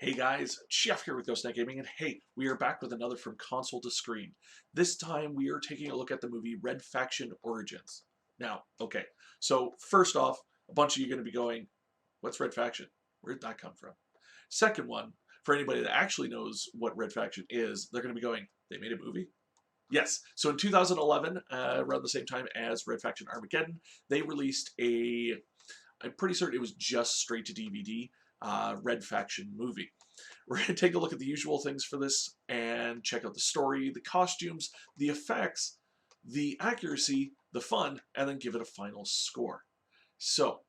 Hey guys, Jeff here with GhostNet Gaming, and hey, we are back with another From Console to Screen. This time we are taking a look at the movie Red Faction Origins. Now, okay, so first off, a bunch of you are going to be going, what's Red Faction? Where did that come from? Second one, for anybody that actually knows what Red Faction is, they're going to be going, they made a movie? Yes, so in 2011, around the same time as Red Faction Armageddon, they released I'm pretty certain it was just straight to DVD, Red Faction movie. We're going to take a look at the usual things for this and check out the story, the costumes, the effects, the accuracy, the fun, and then give it a final score. So,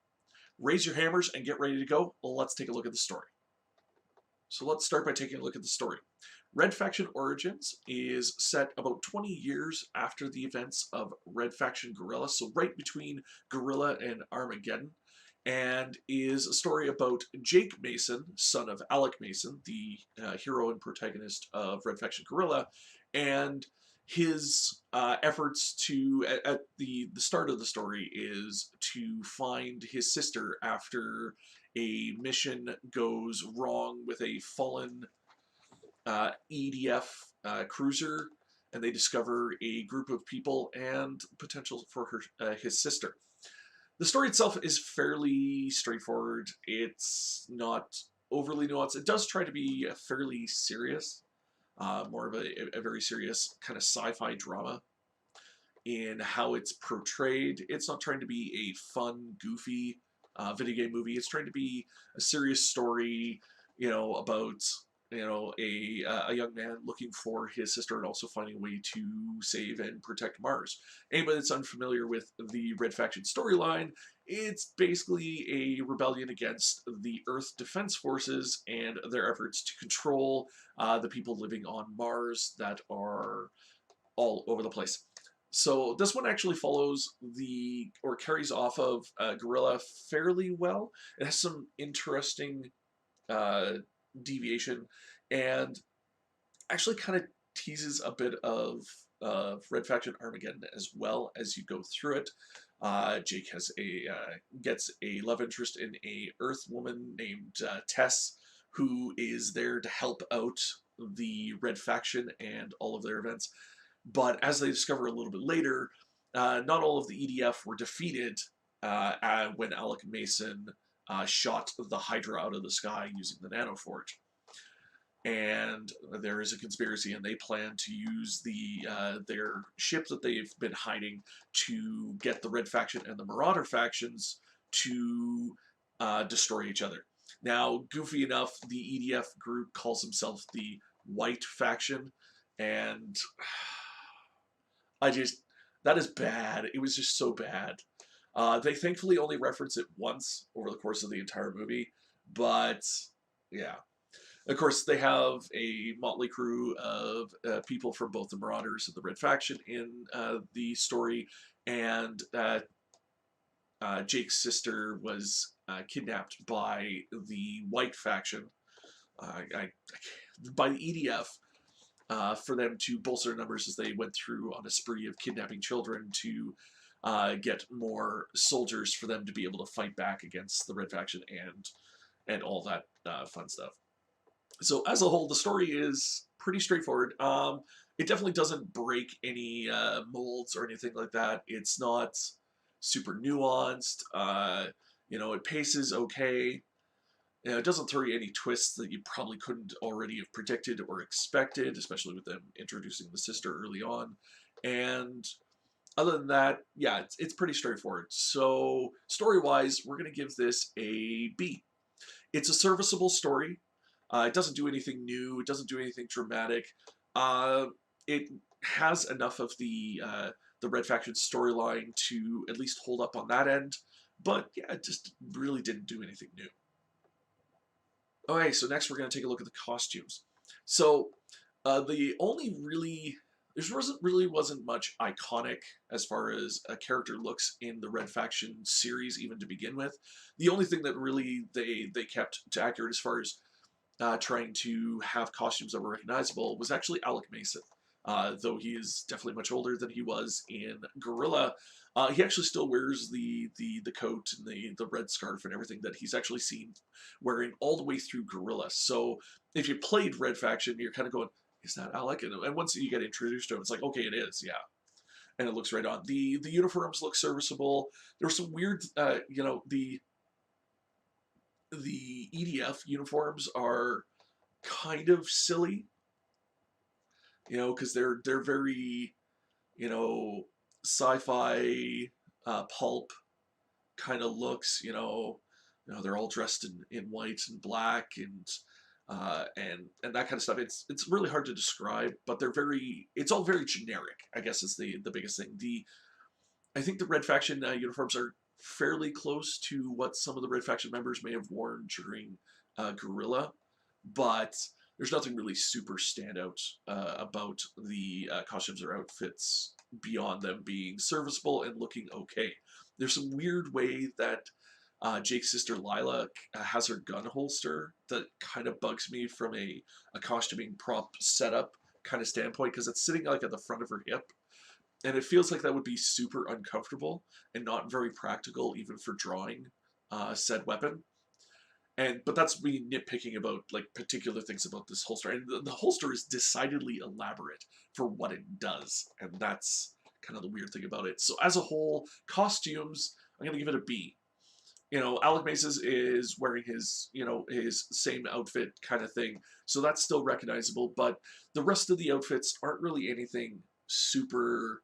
raise your hammers and get ready to go. Let's take a look at the story. So let's start by taking a look at the story. Red Faction Origins is set about 20 years after the events of Red Faction Guerilla, so right between Guerilla and Armageddon, and is a story about Jake Mason, son of Alec Mason, the hero and protagonist of Red Faction Guerilla, and his efforts to, at the start of the story, is to find his sister after a mission goes wrong with a fallen EDF cruiser, and they discover a group of people and potential for his sister. The story itself is fairly straightforward. It's not overly nuanced. It does try to be fairly serious, more of a very serious kind of sci-fi drama in how it's portrayed. It's not trying to be a fun, goofy video game movie. It's trying to be a serious story, about a young man looking for his sister and also finding a way to save and protect Mars. Anybody that's unfamiliar with the Red Faction storyline, it's basically a rebellion against the Earth Defense Forces and their efforts to control the people living on Mars that are all over the place. So this one actually follows or carries off of Guerilla fairly well. It has some interesting uh, deviation, and actually kind of teases a bit of Red Faction Armageddon as well as you go through it. Jake has gets a love interest in a Earth woman named Tess, who is there to help out the Red Faction and all of their events. But as they discover a little bit later, not all of the EDF were defeated when Alec Mason shot the Hydra out of the sky using the nanoforge. And there is a conspiracy, and they plan to use their ship that they've been hiding to get the Red Faction and the Marauder factions to destroy each other. Now, goofy enough, the EDF group calls themselves the White Faction, and that is bad. It was just so bad. They thankfully only reference it once over the course of the entire movie, but yeah. Of course, they have a motley crew of people from both the Marauders and the Red Faction in the story, and Jake's sister was kidnapped by the White Faction, by the EDF, for them to bolster their numbers as they went through on a spree of kidnapping children to get more soldiers for them to be able to fight back against the Red Faction and all that fun stuff. So as a whole, the story is pretty straightforward. It definitely doesn't break any molds or anything like that. It's not super nuanced. It paces okay. It doesn't throw you any twists that you probably couldn't already have predicted or expected, especially with them introducing the sister early on. And other than that, yeah, it's pretty straightforward. So story-wise, we're going to give this a B. It's a serviceable story. It doesn't do anything new. It doesn't do anything dramatic. It has enough of the Red Faction storyline to at least hold up on that end. But yeah, it just really didn't do anything new. Okay, so next we're going to take a look at the costumes. So the only really wasn't much iconic as far as a character looks in the Red Faction series, even to begin with. The only thing that really they kept to accurate as far as trying to have costumes that were recognizable was actually Alec Mason. Though he is definitely much older than he was in Guerilla, He actually still wears the coat and the red scarf and everything that he's actually seen wearing all the way through Guerilla. So if you played Red Faction, you're kind of going, is that Alec? And once you get introduced to him, it's like, okay, it is, yeah. And it looks right on. The uniforms look serviceable. There's some weird, the EDF uniforms are kind of silly, because they're very, you know, sci-fi, pulp kind of looks. They're all dressed in white and black and that kind of stuff. It's really hard to describe, but it's all very generic, I guess, is the biggest thing. I think the Red Faction uniforms are fairly close to what some of the Red Faction members may have worn during Guerilla, but there's nothing really super standout about the costumes or outfits beyond them being serviceable and looking okay. There's some weird way that Jake's sister Lila has her gun holster that kind of bugs me from a costuming prop setup kind of standpoint, because it's sitting like at the front of her hip, and it feels like that would be super uncomfortable and not very practical even for drawing said weapon. But that's me nitpicking about like particular things about this holster, and the holster is decidedly elaborate for what it does, and that's kind of the weird thing about it. So as a whole, costumes, I'm gonna give it a B. Alec Maces is wearing his same outfit kind of thing, so that's still recognizable. But the rest of the outfits aren't really anything super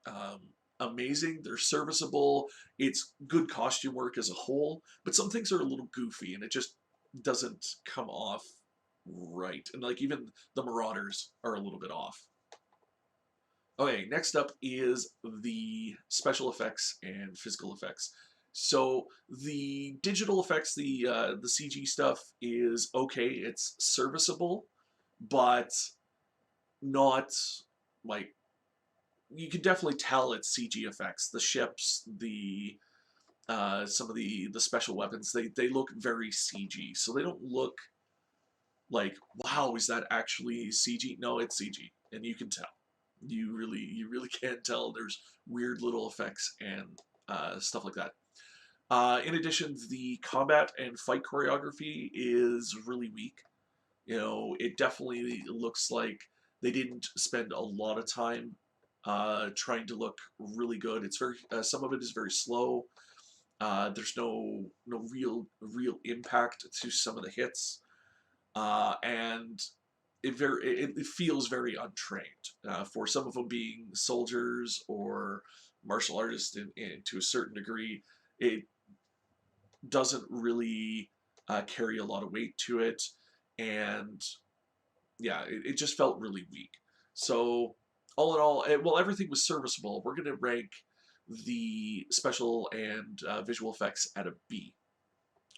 um, amazing. They're serviceable. It's good costume work as a whole, but some things are a little goofy, and it just doesn't come off right. And like even the Marauders are a little bit off. Okay, next up is the special effects and physical effects. So the digital effects, the CG stuff is okay. It's serviceable, but not like, you can definitely tell it's CG effects. The ships, the some of the special weapons, they look very CG. So they don't look like, wow, is that actually CG? No, it's CG, and you can tell. You really can tell. There's weird little effects and stuff like that. In addition, the combat and fight choreography is really weak. It definitely looks like they didn't spend a lot of time trying to look really good. It's very some of it is very slow. There's no real impact to some of the hits, and it feels very untrained for some of them being soldiers or martial artists to a certain degree. It doesn't really carry a lot of weight to it, and yeah, it just felt really weak. So all in all, well, everything was serviceable. We're going to rank the special and visual effects at a B.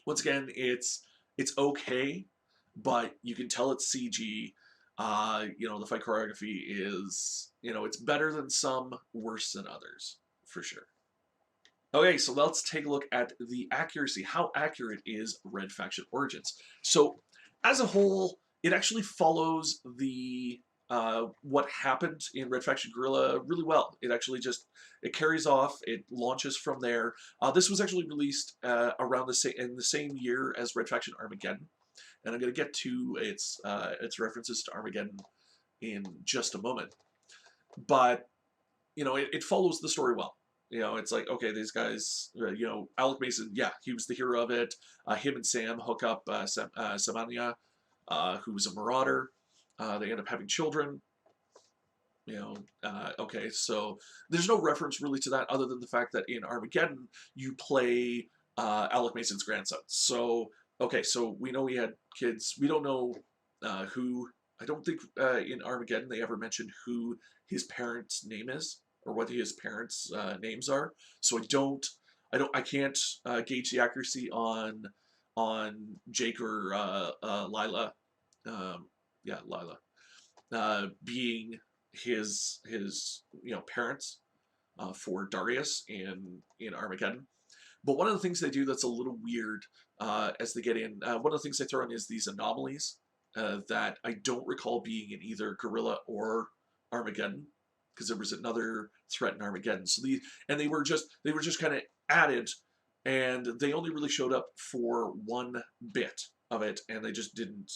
Once again, it's okay, but you can tell it's CG. The fight choreography is, it's better than some, worse than others, for sure. Okay, so let's take a look at the accuracy. How accurate is Red Faction Origins? So, as a whole, it actually follows the what happened in Red Faction Guerrilla really well. It carries off. It launches from there. This was actually released around in the same year as Red Faction Armageddon, and I'm going to get to its references to Armageddon in just a moment. But it follows the story well. It's like, okay, these guys, Alec Mason, yeah, he was the hero of it. Him and Sam hook up Samanya, who was a marauder. They end up having children. Okay, so there's no reference really to that other than the fact that in Armageddon, you play Alec Mason's grandson. So, okay, so we know he had kids. We don't know who, I don't think in Armageddon they ever mentioned who his parents' name is, or what his parents' names are. So I can't gauge the accuracy on Jake or Lila. Lila, being his parents for Darius in Armageddon. But one of the things they do that's a little weird as they get in, one of the things they throw in is these anomalies that I don't recall being in either Guerrilla or Armageddon, because there was another threat in Armageddon. So they were just kind of added, and they only really showed up for one bit of it, and they just didn't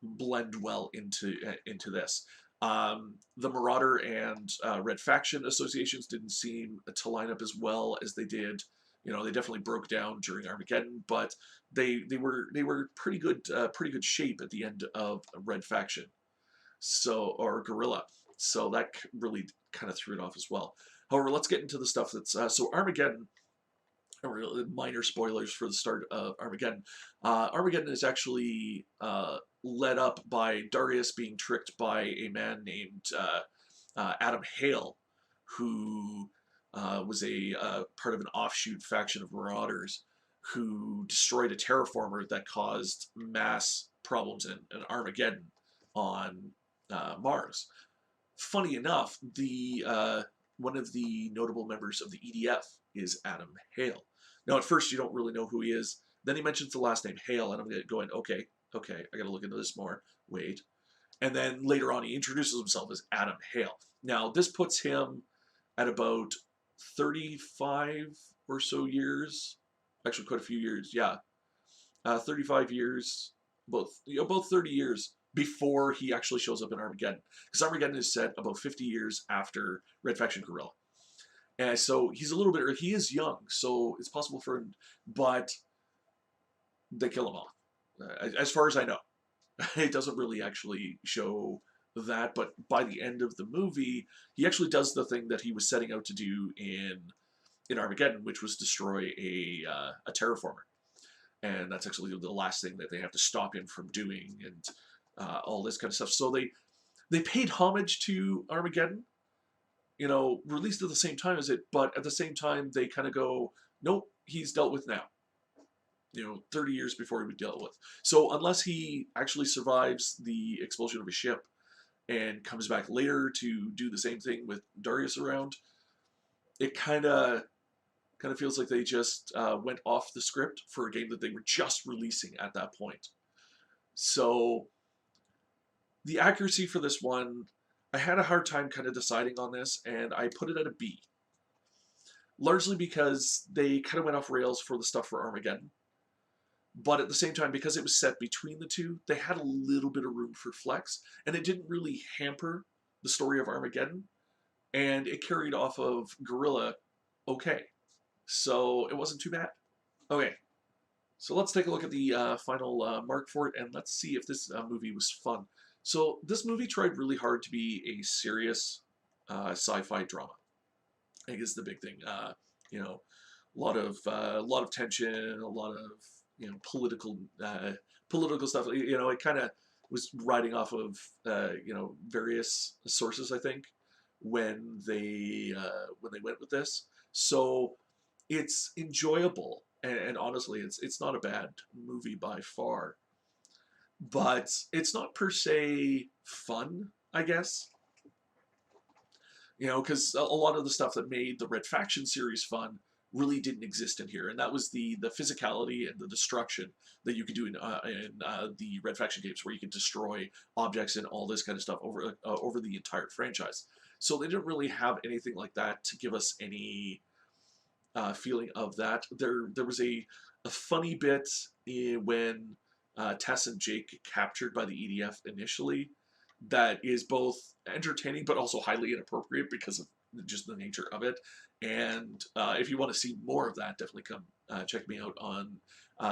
blend well into this. The Marauder and Red Faction associations didn't seem to line up as well as they did. You know, they definitely broke down during Armageddon, but they were pretty good shape at the end of Red Faction, or Guerilla. So that really kind of threw it off as well. However, let's get into the stuff that's so Armageddon. Minor spoilers for the start of Armageddon. Armageddon is actually led up by Darius being tricked by a man named Adam Hale, who was a part of an offshoot faction of Marauders who destroyed a terraformer that caused mass problems in Armageddon on Mars. Funny enough, the one of the notable members of the EDF is Adam Hale. Now, at first, you don't really know who he is. Then he mentions the last name Hale, and I'm going, okay, I got to look into this more. Wait. And then later on, he introduces himself as Adam Hale. Now, this puts him at about 35 or so years. Actually, quite a few years, yeah. 35 years, both 30 years before he actually shows up in Armageddon. Because Armageddon is set about 50 years after Red Faction Guerrilla. And so he's a little bit, he is young, so it's possible for him, but they kill him off. As far as I know. It doesn't really actually show that, but by the end of the movie, he actually does the thing that he was setting out to do in Armageddon, which was destroy a terraformer. And that's actually the last thing that they have to stop him from doing, and all this kind of stuff. So they paid homage to Armageddon, you know, released at the same time as it, but at the same time, they kind of go, nope, he's dealt with now. 30 years before he was dealt with. So unless he actually survives the explosion of a ship and comes back later to do the same thing with Darius around, it kind of feels like they just went off the script for a game that they were just releasing at that point. So the accuracy for this one, I had a hard time kind of deciding on this, and I put it at a B. Largely because they kind of went off rails for the stuff for Armageddon. But at the same time, because it was set between the two, they had a little bit of room for flex, and it didn't really hamper the story of Armageddon, and it carried off of Guerilla okay. So it wasn't too bad. Okay, so let's take a look at the final mark for it, and let's see if this movie was fun. So this movie tried really hard to be a serious sci-fi drama. I think is the big thing. A lot of tension, a lot of political stuff. It kind of was riding off of various sources. I think when they went with this, so it's enjoyable, and honestly, it's not a bad movie by far. But it's not per se fun, I guess. Because a lot of the stuff that made the Red Faction series fun really didn't exist in here, and that was the physicality and the destruction that you could do in the Red Faction games, where you could destroy objects and all this kind of stuff over the entire franchise. So they didn't really have anything like that to give us any feeling of that. There was a funny bit when Tess and Jake get captured by the EDF initially that is both entertaining but also highly inappropriate because of just the nature of it. And if you want to see more of that, definitely come check me out on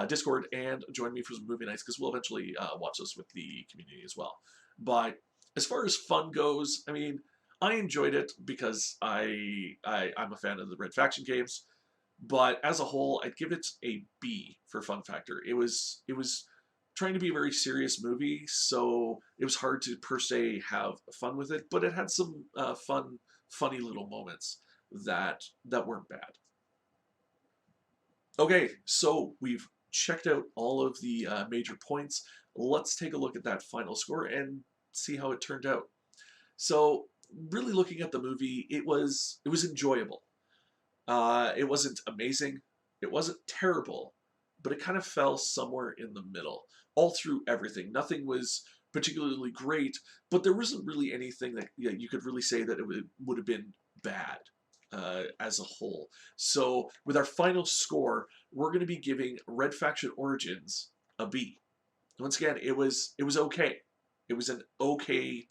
Discord and join me for some movie nights, because we'll eventually watch this with the community as well. But as far as fun goes, I mean, I enjoyed it because I'm a fan of the Red Faction games. But as a whole, I'd give it a B for fun factor. It was trying to be a very serious movie, so it was hard to per se have fun with it. But it had some funny little moments that weren't bad. Okay, so we've checked out all of the major points. Let's take a look at that final score and see how it turned out. So, really looking at the movie, it was enjoyable. It wasn't amazing, it wasn't terrible, but it kind of fell somewhere in the middle, all through everything. Nothing was particularly great, but there wasn't really anything that you could really say that it would have been bad as a whole. So with our final score, we're going to be giving Red Faction Origins a B. Once again, it was okay. It was an okay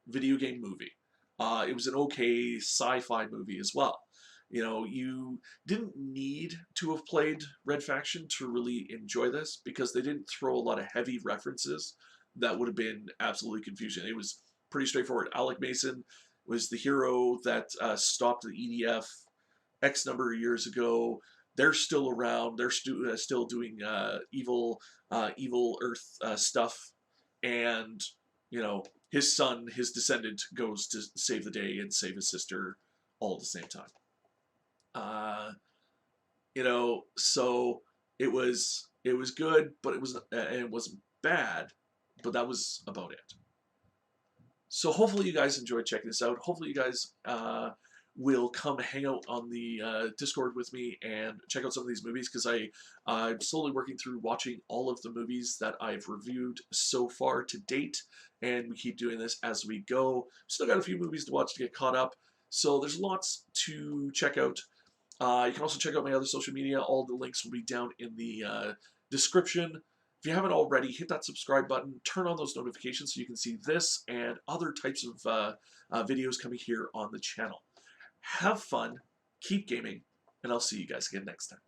video game movie. It was an okay sci-fi movie as well. You know, you didn't need to have played Red Faction to really enjoy this because they didn't throw a lot of heavy references that would have been absolutely confusing. It was pretty straightforward. Alec Mason was the hero that stopped the EDF X number of years ago. They're still around. They're still doing evil Earth stuff, and you know his son, his descendant, goes to save the day and save his sister all at the same time. Uh, so it was good, but it wasn't bad, but that was about it. So hopefully you guys enjoyed checking this out. Hopefully you guys will come hang out on the Discord with me and check out some of these movies, because I'm slowly working through watching all of the movies that I've reviewed so far to date, and we keep doing this as we go. Still got a few movies to watch to get caught up, so there's lots to check out. You can also check out my other social media. All the links will be down in the description. If you haven't already, hit that subscribe button, turn on those notifications so you can see this and other types of videos coming here on the channel. Have fun, keep gaming, and I'll see you guys again next time.